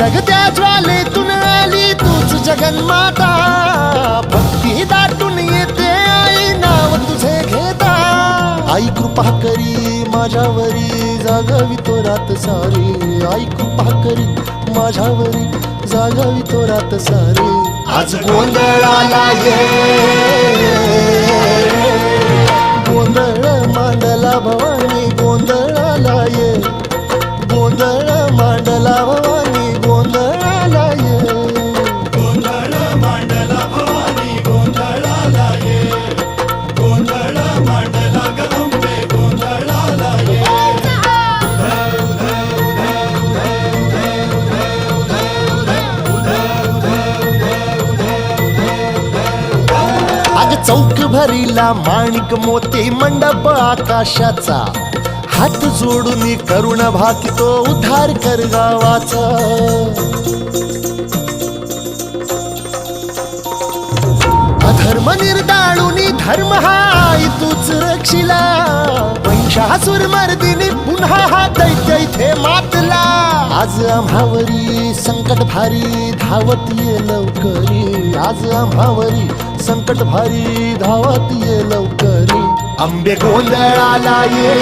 धगधगत्या ज्वालेतून आली तूच जगन्माता, भक्ती दाटून येते आई नाव तुझे घेता. आई कृपा करी माझ्यावरी जागावी तो रात सारी, आई कृपा करी माझ्यावरी जागावी तो रात सारी. आज गोंधळाला ये, गोंधळ मांडला भवानी गोंधळाला ये, गोंधळ मांडला भवानी गोंधळाला ये. गोंधळ मांडला भवानी गोंधळाला ये, गोंधळ मांडला गंबे गोंधळाला ये. अग चौक भरीला माणिक मोती मंडप आकाशाचा, हात जोडून करुण भाकितो उद्धार कर गावाचा. अधर्म निर्दाळून धर्म हा आई तूच रक्षिला, महिषासुर मर्दिनी पुन्हा हा दैत्य इथे मातला. आज आम्हावरी संकट भारी धावत ये लवकरी, आज आम्हावरी संकट भारी धावत ये लवकरी. अंबे गोंधळाला ये.